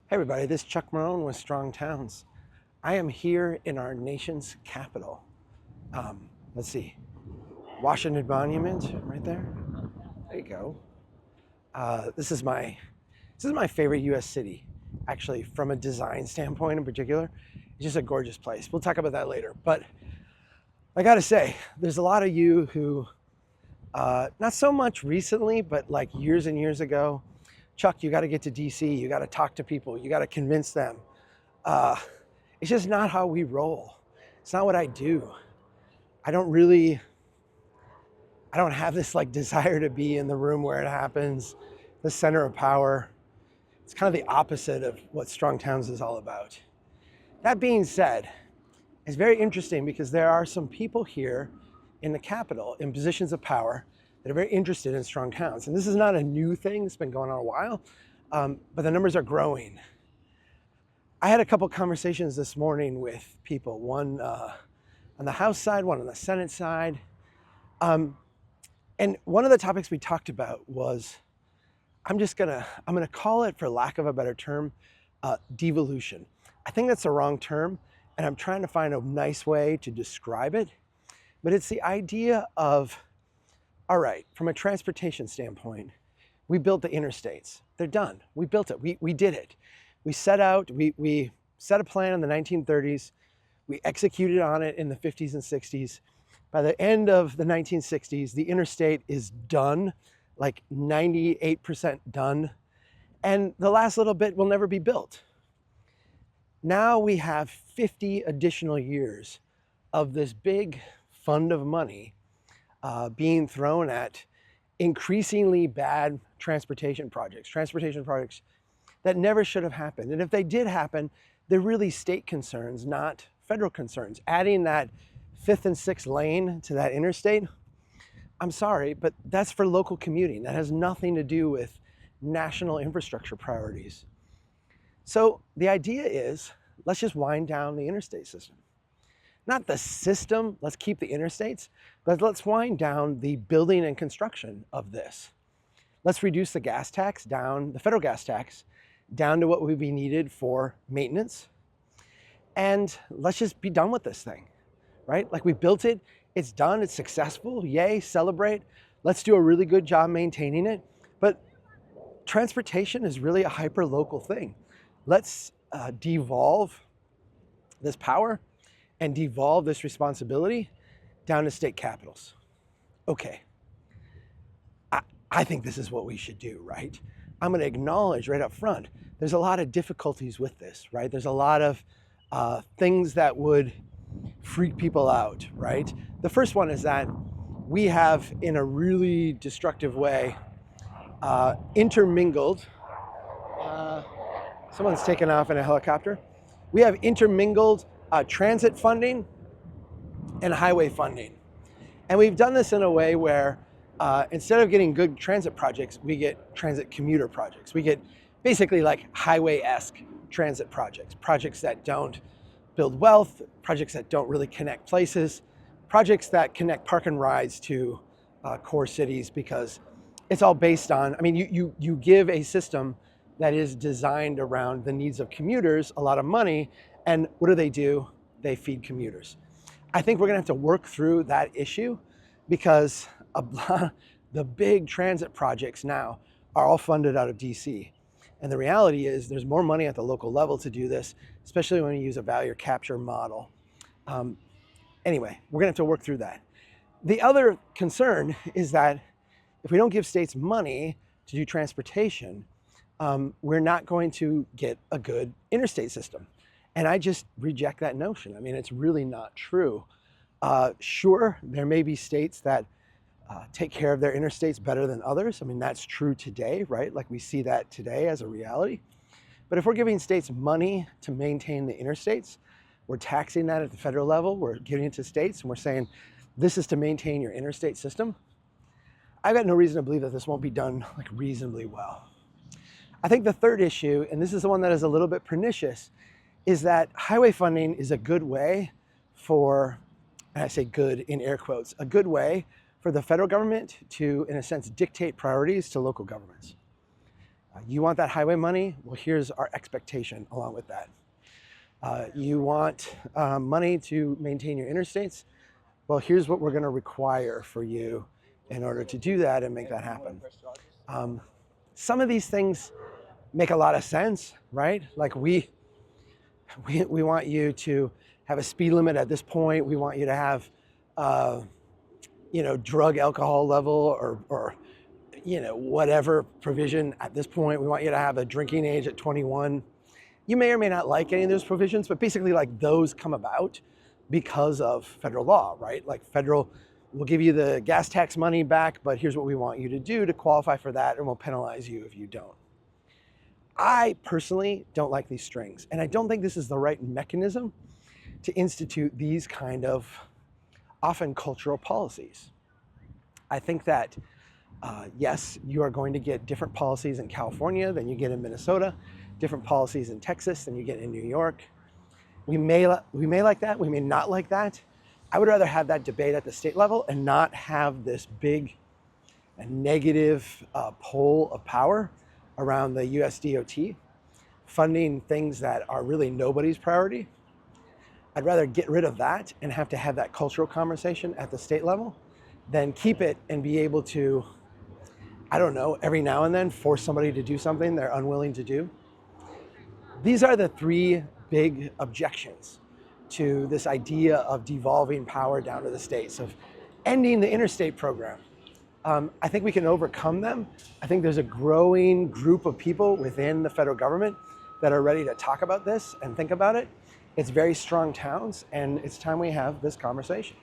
Hey everybody, this is Chuck Marone with Strong Towns. I am here in our nation's capital. Let's see, Washington Monument right there. There you go. This is my favorite U.S. city, actually, from a design standpoint in particular. It's just a gorgeous place. We'll talk about that later. But I gotta say, there's a lot of you who, not so much recently, but like years and years ago, Chuck, you got to get to DC. You got to talk to people. You got to convince them. Uh, it's just not how we roll. It's not what I do. I don't really, I don't have this like desire to be in the room where it happens, the center of power. It's kind of the opposite of what Strong Towns is all about. That being said, it's very interesting because there are some people here in the Capitol in positions of power that are very interested in strong towns. And this is not a new thing, it's been going on a while, but the numbers are growing. I had a couple conversations this morning with people, one on the House side, one on the Senate side. And one of the topics we talked about was, I'm gonna call it, for lack of a better term, devolution. I think that's the wrong term, and I'm trying to find a nice way to describe it. But it's the idea of, all right, from a transportation standpoint, we built the interstates. They're done. We built it. We did it. We set out, we set a plan in the 1930s. We executed on it in the 50s and 60s. By the end of the 1960s, the interstate is done, like 98% done. And the last little bit will never be built. Now we have 50 additional years of this big fund of money being thrown at increasingly bad transportation projects that never should have happened. And if they did happen, they're really state concerns, not federal concerns. Adding that fifth and sixth lane to that interstate, I'm sorry, but that's for local commuting. That has nothing to do with national infrastructure priorities. So the idea is, let's just wind down the interstate system. Not the system, let's keep the interstates, but let's wind down the building and construction of this. Let's reduce the gas tax down, the federal gas tax, down to what would be needed for maintenance. And let's just be done with this thing, right? Like, we built it, it's done, it's successful, yay, celebrate. Let's do a really good job maintaining it. But transportation is really a hyper-local thing. Let's devolve this power and devolve this responsibility down to state capitals. Okay, I think this is what we should do, right? I'm gonna acknowledge right up front, there's a lot of difficulties with this, right? There's a lot of things that would freak people out, right? The first one is that we have, in a really destructive way, intermingled, someone's taken off in a helicopter. We have intermingled transit funding and highway funding. And we've done this in a way where instead of getting good transit projects, we get transit commuter projects. We get basically like highway-esque transit projects that don't build wealth, projects that don't really connect places, projects that connect park and rides to core cities, because it's all based on, I mean, you give a system that is designed around the needs of commuters a lot of money, and what do? They feed commuters. I think we're gonna have to work through that issue, because the big transit projects now are all funded out of DC. And the reality is there's more money at the local level to do this, especially when you use a value capture model. Anyway, we're gonna have to work through that. The other concern is that if we don't give states money to do transportation, we're not going to get a good interstate system. And I just reject that notion. I mean, it's really not true. Sure, there may be states that take care of their interstates better than others. I mean, that's true today, right? Like, we see that today as a reality. But if we're giving states money to maintain the interstates, we're taxing that at the federal level, we're giving it to states, and we're saying, this is to maintain your interstate system. I've got no reason to believe that this won't be done like reasonably well. I think the third issue, and this is the one that is a little bit pernicious, is that highway funding is a good way for, and I say good in air quotes, a good way for the federal government to, in a sense, dictate priorities to local governments. You want that highway money? Well, here's our expectation along with that. You want money to maintain your interstates? Well, here's what we're going to require for you in order to do that and make that happen. Some of these things make a lot of sense, right? Like we want you to have a speed limit at this point. We want you to have, drug alcohol level or whatever provision at this point. We want you to have a drinking age at 21. You may or may not like any of those provisions, but basically like those come about because of federal law, right? Like federal will give you the gas tax money back, but here's what we want you to do to qualify for that, and we'll penalize you if you don't. I personally don't like these strings, and I don't think this is the right mechanism to institute these kind of often cultural policies. I think that, yes, you are going to get different policies in California than you get in Minnesota, different policies in Texas than you get in New York. We may like that, we may not like that. I would rather have that debate at the state level and not have this big negative pole of power around the US DOT funding things that are really nobody's priority. I'd rather get rid of that and have to have that cultural conversation at the state level than keep it and be able to, I don't know, every now and then force somebody to do something they're unwilling to do. These are the three big objections to this idea of devolving power down to the states, of ending the interstate program. I think we can overcome them. I think there's a growing group of people within the federal government that are ready to talk about this and think about it. It's very strong towns, and it's time we have this conversation.